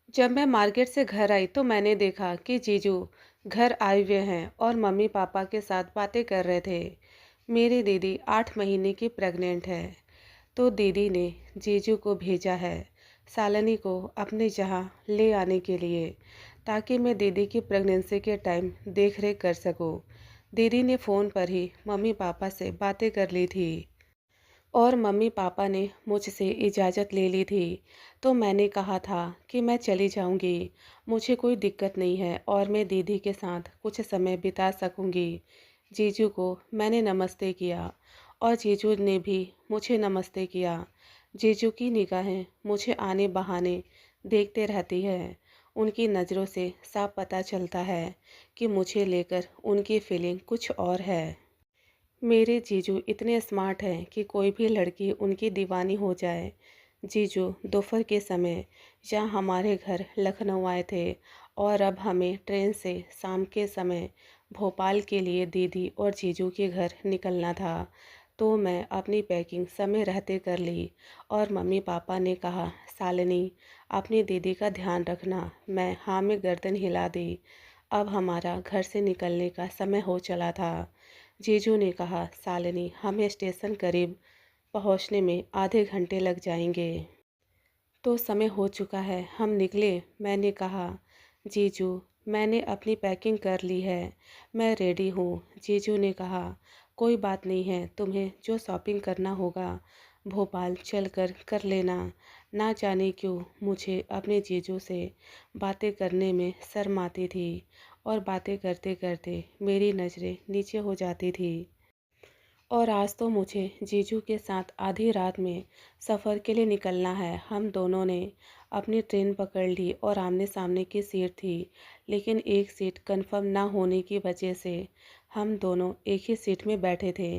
जब मैं मार्केट से घर आई तो मैंने देखा कि जीजू घर आए हुए हैं और मम्मी पापा के साथ बातें कर रहे थे। मेरी दीदी 8 महीने की प्रेग्नेंट है। तो दीदी ने जीजू को भेजा है सालनी को अपने जहाँ ले आने के लिए, ताकि मैं दीदी की प्रेगनेंसी के टाइम देख रेख कर सकूं। दीदी ने फ़ोन पर ही मम्मी पापा से बातें कर ली थी और मम्मी पापा ने मुझसे इजाज़त ले ली थी। तो मैंने कहा था कि मैं चली जाऊंगी, मुझे कोई दिक्कत नहीं है और मैं दीदी के साथ कुछ समय बिता सकूंगी। जीजू को मैंने नमस्ते किया और जीजू ने भी मुझे नमस्ते किया। जीजू की निगाहें मुझे आने बहाने देखते रहती है। उनकी नज़रों से साफ पता चलता है कि मुझे लेकर उनकी फीलिंग कुछ और है। मेरे जीजू इतने स्मार्ट हैं कि कोई भी लड़की उनकी दीवानी हो जाए। जीजू दोपहर के समय जहाँ हमारे घर लखनऊ आए थे और अब हमें ट्रेन से शाम के समय भोपाल के लिए दीदी और जीजू के घर निकलना था। तो मैं अपनी पैकिंग समय रहते कर ली और मम्मी पापा ने कहा, सालिनी अपनी दीदी का ध्यान रखना। मैं हाँ में गर्दन हिला दी। अब हमारा घर से निकलने का समय हो चला था। जीजू ने कहा, सालिनी हमें स्टेशन करीब पहुंचने में आधे घंटे लग जाएंगे। तो समय हो चुका है, हम निकले। मैंने कहा, जीजू मैंने अपनी पैकिंग कर ली है, मैं रेडी हूँ। जीजू ने कहा, कोई बात नहीं है, तुम्हें जो शॉपिंग करना होगा भोपाल चलकर कर लेना। ना जाने क्यों मुझे अपने जीजू से बातें करने में शर्म आती थी और बातें करते करते मेरी नज़रें नीचे हो जाती थी। और आज तो मुझे जीजू के साथ आधी रात में सफ़र के लिए निकलना है। हम दोनों ने अपनी ट्रेन पकड़ ली और आमने सामने की सीट थी, लेकिन एक सीट कंफर्म ना होने की वजह से हम दोनों एक ही सीट में बैठे थे।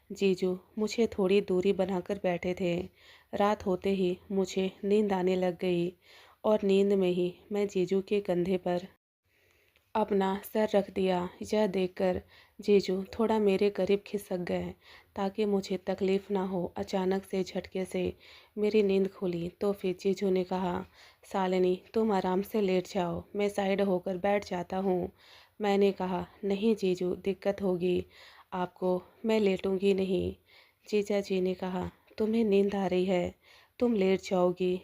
जीजू मुझे थोड़ी दूरी बनाकर बैठे थे। रात होते ही मुझे नींद आने लग गई और नींद में ही मैं जीजू के कंधे पर अपना सर रख दिया। यह देखकर जीजू थोड़ा मेरे करीब खिसक गए ताकि मुझे तकलीफ़ ना हो। अचानक से झटके से मेरी नींद खुली तो फिर जीजू ने कहा, सालिनी तुम आराम से लेट जाओ, मैं साइड होकर बैठ जाता हूँ। मैंने कहा, नहीं जीजू दिक्कत होगी आपको, मैं लेटूंगी नहीं। जीजा जी ने कहा, तुम्हें नींद आ रही है, तुम लेट जाओगी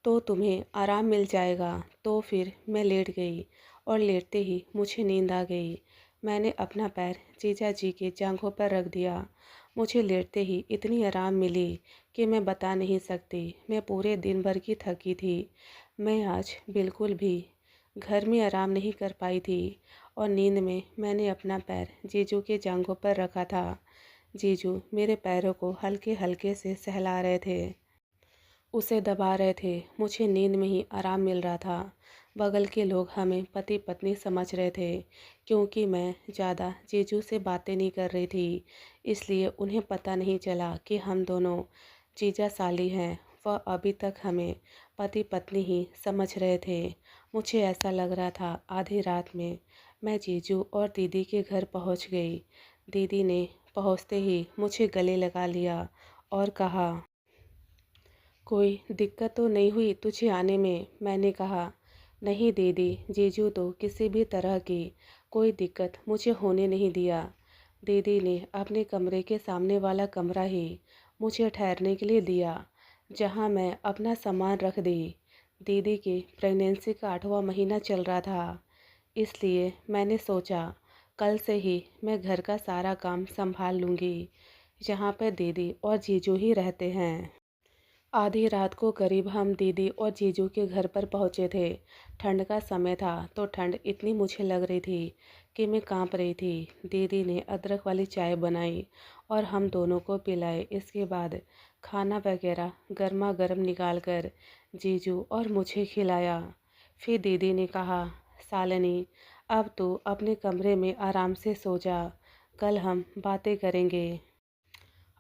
तो तुम्हें आराम मिल जाएगा। तो फिर मैं लेट गई और लेटते ही मुझे नींद आ गई। मैंने अपना पैर जीजा जी के जांघों पर रख दिया। मुझे लेटते ही इतनी आराम मिली कि मैं बता नहीं सकती। मैं पूरे दिन भर की थकी थी। मैं आज बिल्कुल भी घर में आराम नहीं कर पाई थी और नींद में मैंने अपना पैर जीजू के जांघों पर रखा था। जीजू मेरे पैरों को हल्के हल्के से सहला रहे थे, उसे दबा रहे थे। मुझे नींद में ही आराम मिल रहा था। बगल के लोग हमें पति पत्नी समझ रहे थे, क्योंकि मैं ज़्यादा जीजू से बातें नहीं कर रही थी। इसलिए उन्हें पता नहीं चला कि हम दोनों जीजा साली हैं। वह अभी तक हमें पति पत्नी ही समझ रहे थे। मुझे ऐसा लग रहा था आधी रात में मैं जीजू और दीदी के घर पहुंच गई। दीदी ने पहुंचते ही मुझे गले लगा लिया और कहा, कोई दिक्कत तो नहीं हुई तुझे आने में? मैंने कहा, नहीं दीदी, जीजू तो किसी भी तरह की कोई दिक्कत मुझे होने नहीं दिया। दीदी ने अपने कमरे के सामने वाला कमरा ही मुझे ठहरने के लिए दिया, जहां मैं अपना सामान रख दी। दीदी की प्रेगनेंसी का 8वां महीना चल रहा था, इसलिए मैंने सोचा कल से ही मैं घर का सारा काम संभाल लूँगी, जहाँ पर दीदी और जीजू ही रहते हैं। आधी रात को करीब हम दीदी और जीजू के घर पर पहुंचे थे। ठंड का समय था तो ठंड इतनी मुझे लग रही थी कि मैं कांप रही थी। दीदी ने अदरक वाली चाय बनाई और हम दोनों को पिलाई। इसके बाद खाना वगैरह गर्मा गर्म निकाल कर जीजू और मुझे खिलाया। फिर दीदी ने कहा, सालिनी अब तू अपने कमरे में आराम से सो जा, कल हम बातें करेंगे।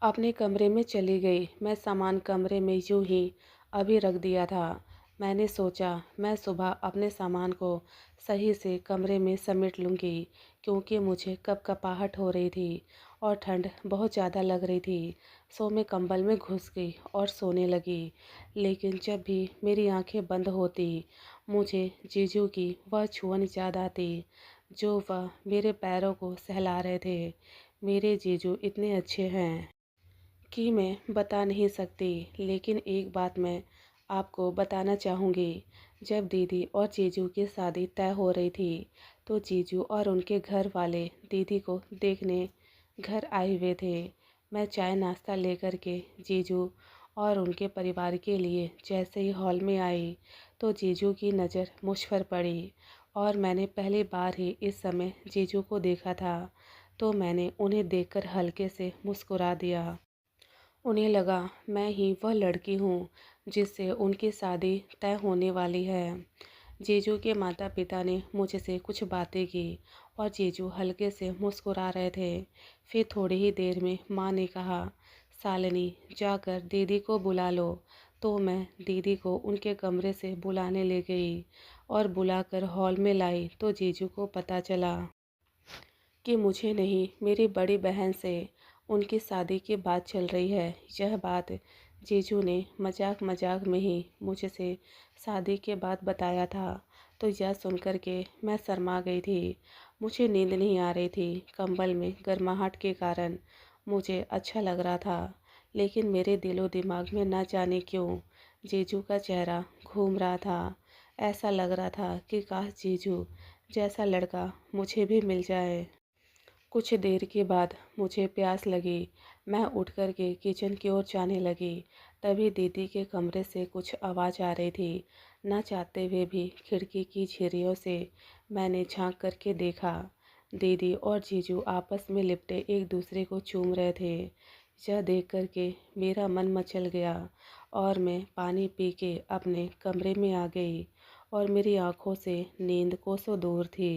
अपने कमरे में चली गई। मैं सामान कमरे में यूं ही अभी रख दिया था। मैंने सोचा मैं सुबह अपने सामान को सही से कमरे में समेट लूँगी, क्योंकि मुझे कपकपाहट हो रही थी और ठंड बहुत ज़्यादा लग रही थी। सो मैं कंबल में घुस गई और सोने लगी। लेकिन जब भी मेरी आंखें बंद होती, मुझे जीजू की वह छुअन याद आती, जो वह मेरे पैरों को सहला रहे थे। मेरे जीजू इतने अच्छे हैं कि मैं बता नहीं सकती। लेकिन एक बात मैं आपको बताना चाहूँगी। जब दीदी और जीजू की शादी तय हो रही थी, तो जीजू और उनके घर वाले दीदी को देखने घर आए हुए थे। मैं चाय नाश्ता लेकर के जीजू और उनके परिवार के लिए जैसे ही हॉल में आई, तो जीजू की नज़र मुझ पर पड़ी और मैंने पहली बार ही इस समय जीजू को देखा था। तो मैंने उन्हें देखकर हल्के से मुस्कुरा दिया। उन्हें लगा मैं ही वह लड़की हूँ जिससे उनकी शादी तय होने वाली है। जीजू के माता पिता ने मुझसे कुछ बातें की और जीजू हल्के से मुस्कुरा रहे थे। फिर थोड़ी ही देर में माँ ने कहा, शालिनी जाकर दीदी को बुला लो। तो मैं दीदी को उनके कमरे से बुलाने ले गई और बुलाकर हॉल में लाई, तो जीजू को पता चला कि मुझे नहीं, मेरी बड़ी बहन से उनकी शादी की बात चल रही है। यह बात जीजू ने मजाक मजाक में ही मुझसे शादी के बाद बताया था। तो यह सुनकर के मैं शर्मा गई थी। मुझे नींद नहीं आ रही थी। कंबल में गर्माहट के कारण मुझे अच्छा लग रहा था, लेकिन मेरे दिलो दिमाग में न जाने क्यों जीजू का चेहरा घूम रहा था। ऐसा लग रहा था कि काश जीजू जैसा लड़का मुझे भी मिल जाए। कुछ देर के बाद मुझे प्यास लगी। मैं उठ कर के किचन की ओर जाने लगी। तभी दीदी के कमरे से कुछ आवाज़ आ रही थी। न चाहते हुए भी खिड़की की झिर्रियों से मैंने झांक करके देखा। दीदी और जीजू आपस में लिपटे एक दूसरे को चूम रहे थे। यह देख कर के मेरा मन मचल गया और मैं पानी पी के अपने कमरे में आ गई और मेरी आंखों से नींद कोसों दूर थी।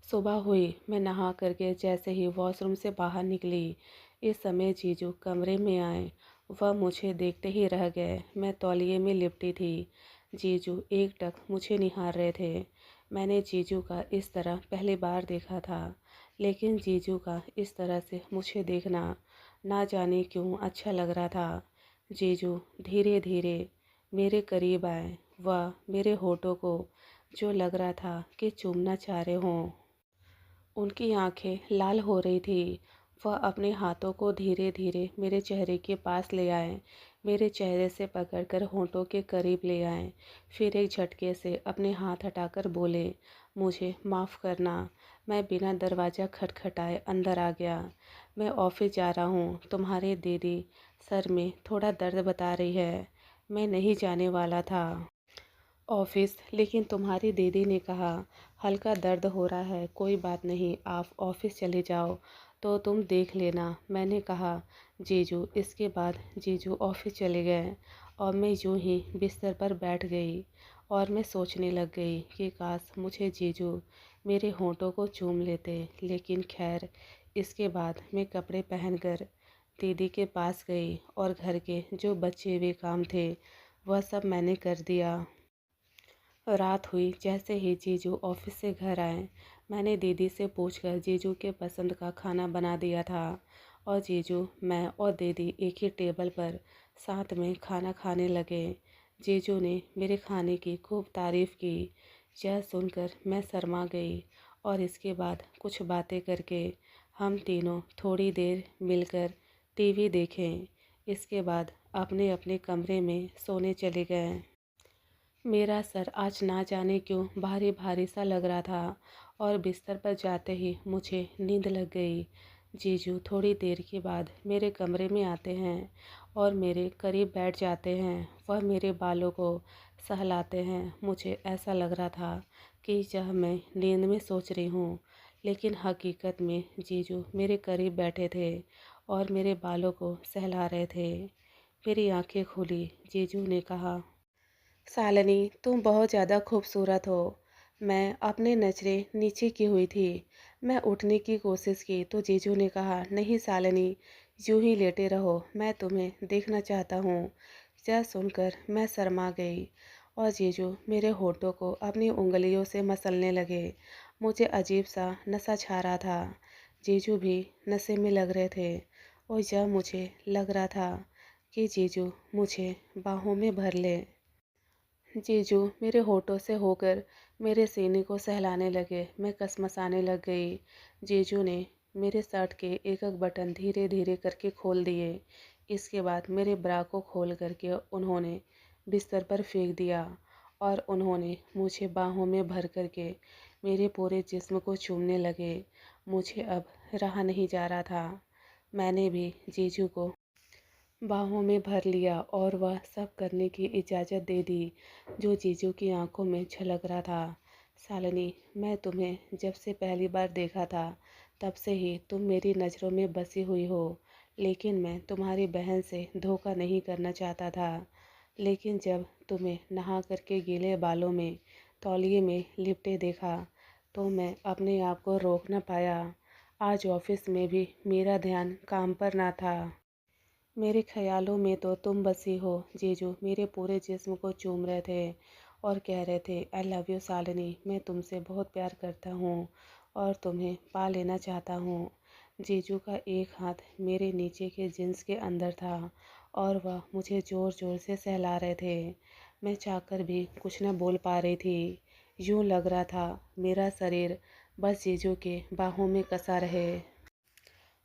सुबह हुई। मैं नहा करके जैसे ही वॉशरूम से बाहर निकली, इस समय जीजू कमरे में आए। वह मुझे देखते ही रह गए। मैं तौलिए में लिपटी थी। जीजू एकटक मुझे निहार रहे थे। मैंने जीजू का इस तरह पहली बार देखा था, लेकिन जीजू का इस तरह से मुझे देखना ना जाने क्यों अच्छा लग रहा था। जीजू धीरे धीरे मेरे करीब आए। वह मेरे होठों को जो लग रहा था कि चूमना चाह रहे हों। उनकी आंखें लाल हो रही थी। वह अपने हाथों को धीरे धीरे मेरे चेहरे के पास ले आए, मेरे चेहरे से पकड़कर होंठों के करीब ले आए। फिर एक झटके से अपने हाथ हटाकर बोले, मुझे माफ़ करना। मैं बिना दरवाज़ा खटखटाए अंदर आ गया। मैं ऑफिस जा रहा हूँ। तुम्हारी दीदी सर में थोड़ा दर्द बता रही है। मैं नहीं जाने वाला था ऑफिस, लेकिन तुम्हारी दीदी ने कहा हल्का दर्द हो रहा है, कोई बात नहीं, आप ऑफिस चले जाओ तो तुम देख लेना। मैंने कहा जीजू। इसके बाद जीजू ऑफिस चले गए और मैं यूं ही बिस्तर पर बैठ गई और मैं सोचने लग गई कि काश मुझे जीजू मेरे होंठों को चूम लेते। लेकिन खैर, इसके बाद मैं कपड़े पहनकर दीदी के पास गई और घर के जो बचे हुए काम थे वह सब मैंने कर दिया। रात हुई। जैसे ही जीजू ऑफिस से घर आए, मैंने दीदी से पूछकर जीजू के पसंद का खाना बना दिया था और जीजू, मैं और दीदी एक ही टेबल पर साथ में खाना खाने लगे। जीजू ने मेरे खाने की खूब तारीफ़ की। यह सुनकर मैं शर्मा गई और इसके बाद कुछ बातें करके हम तीनों थोड़ी देर मिलकर टीवी देखें। इसके बाद अपने अपने कमरे में सोने चले गए। मेरा सर आज ना जाने क्यों भारी भारी सा लग रहा था और बिस्तर पर जाते ही मुझे नींद लग गई। जीजू थोड़ी देर के बाद मेरे कमरे में आते हैं और मेरे करीब बैठ जाते हैं। वह मेरे बालों को सहलाते हैं। मुझे ऐसा लग रहा था कि यह मैं नींद में सोच रही हूँ, लेकिन हकीकत में जीजू मेरे करीब बैठे थे और मेरे बालों को सहला रहे थे। मेरी आंखें खुली। जीजू ने कहा, शालिनी तुम बहुत ज़्यादा खूबसूरत हो। मैं अपने नज़रें नीचे की हुई थी। मैं उठने की कोशिश की तो जीजू ने कहा, नहीं शालिनी, यूं ही लेटे रहो, मैं तुम्हें देखना चाहता हूँ। यह सुनकर मैं शर्मा गई और जीजू मेरे होठों को अपनी उंगलियों से मसलने लगे। मुझे अजीब सा नशा छा रहा था। जीजू भी नशे में लग रहे थे और जब मुझे लग रहा था कि जीजू मुझे बाहों में भर ले, जीजू मेरे होठों से होकर मेरे सीने को सहलाने लगे। मैं कसमसाने लग गई। जीजू ने मेरे शर्ट के एक एक बटन धीरे धीरे करके खोल दिए। इसके बाद मेरे ब्रा को खोल करके उन्होंने बिस्तर पर फेंक दिया और उन्होंने मुझे बाहों में भर करके मेरे पूरे जिस्म को चूमने लगे। मुझे अब रहा नहीं जा रहा था। मैंने भी जीजू को बाहों में भर लिया और वह सब करने की इजाज़त दे दी जो जीजू की आंखों में झलक रहा था। शालिनी, मैं तुम्हें जब से पहली बार देखा था तब से ही तुम मेरी नज़रों में बसी हुई हो, लेकिन मैं तुम्हारी बहन से धोखा नहीं करना चाहता था। लेकिन जब तुम्हें नहा करके गीले बालों में तौलिए में लिपटे देखा तो मैं अपने आप को रोक न पाया। आज ऑफिस में भी मेरा ध्यान काम पर ना था। मेरे ख्यालों में तो तुम बसी हो। जीजू मेरे पूरे जिस्म को चूम रहे थे और कह रहे थे, आई लव यू शालिनी, मैं तुमसे बहुत प्यार करता हूँ और तुम्हें पा लेना चाहता हूँ। जीजू का एक हाथ मेरे नीचे के जींस के अंदर था और वह मुझे ज़ोर ज़ोर से सहला रहे थे। मैं चाहकर भी कुछ न बोल पा रही थी। यूँ लग रहा था मेरा शरीर बस जीजू के बाहों में कसा रहे।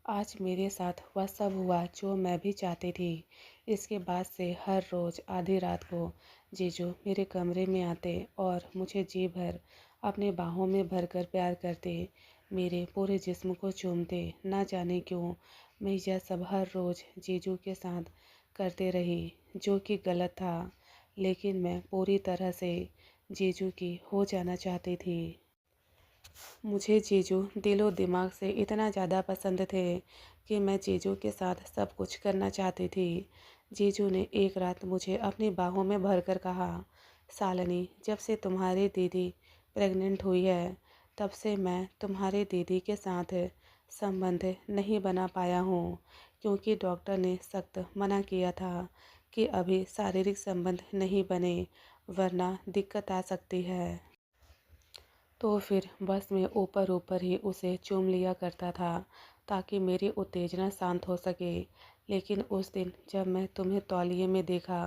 आज मेरे साथ वह सब हुआ जो मैं भी चाहती थी। इसके बाद से हर रोज़ आधी रात को जीजू मेरे कमरे में आते और मुझे जी भर अपने बाहों में भरकर प्यार करते, मेरे पूरे जिस्म को चूमते। ना जाने क्यों मैं यह सब हर रोज़ जीजू के साथ करते रही, जो कि गलत था, लेकिन मैं पूरी तरह से जीजू की हो जाना चाहती थी। मुझे जीजू दिलो दिमाग से इतना ज़्यादा पसंद थे कि मैं जीजू के साथ सब कुछ करना चाहती थी। जीजू ने एक रात मुझे अपनी बाहों में भरकर कहा, शालिनी, जब से तुम्हारी दीदी प्रेग्नेंट हुई है तब से मैं तुम्हारी दीदी के साथ संबंध नहीं बना पाया हूँ, क्योंकि डॉक्टर ने सख्त मना किया था कि अभी शारीरिक संबंध नहीं बने वरना दिक्कत आ सकती है। तो फिर बस मैं ऊपर ऊपर ही उसे चूम लिया करता था ताकि मेरी उत्तेजना शांत हो सके। लेकिन उस दिन जब मैं तुम्हें तौलिए में देखा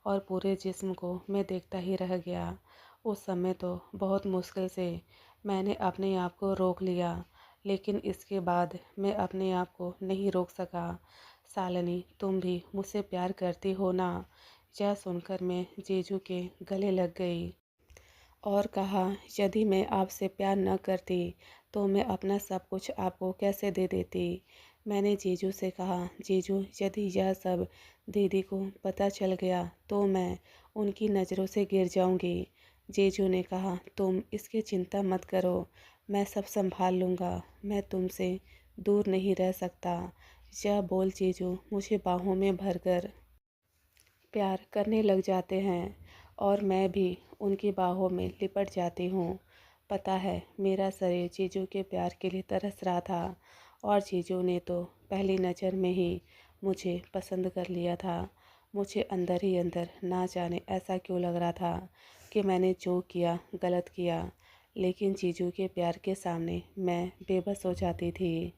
और पूरे जिस्म को मैं देखता ही रह गया, उस समय तो बहुत मुश्किल से मैंने अपने आप को रोक लिया, लेकिन इसके बाद मैं अपने आप को नहीं रोक सका। शालिनी, तुम भी मुझसे प्यार करती हो ना? यह सुनकर मैं जीजू के गले लग गई और कहा, यदि मैं आपसे प्यार न करती तो मैं अपना सब कुछ आपको कैसे दे देती। मैंने जीजू से कहा, जीजू यदि यह सब दीदी को पता चल गया तो मैं उनकी नज़रों से गिर जाऊंगी। जीजू ने कहा, तुम इसकी चिंता मत करो, मैं सब संभाल लूँगा, मैं तुमसे दूर नहीं रह सकता। यह बोल जीजू मुझे बाहों में भरकर प्यार करने लग जाते हैं और मैं भी उनकी बाहों में लिपट जाती हूँ। पता है मेरा शरीर जीजू के प्यार के लिए तरस रहा था और जीजू ने तो पहली नज़र में ही मुझे पसंद कर लिया था। मुझे अंदर ही अंदर ना जाने ऐसा क्यों लग रहा था कि मैंने जो किया गलत किया, लेकिन जीजू के प्यार के सामने मैं बेबस हो जाती थी।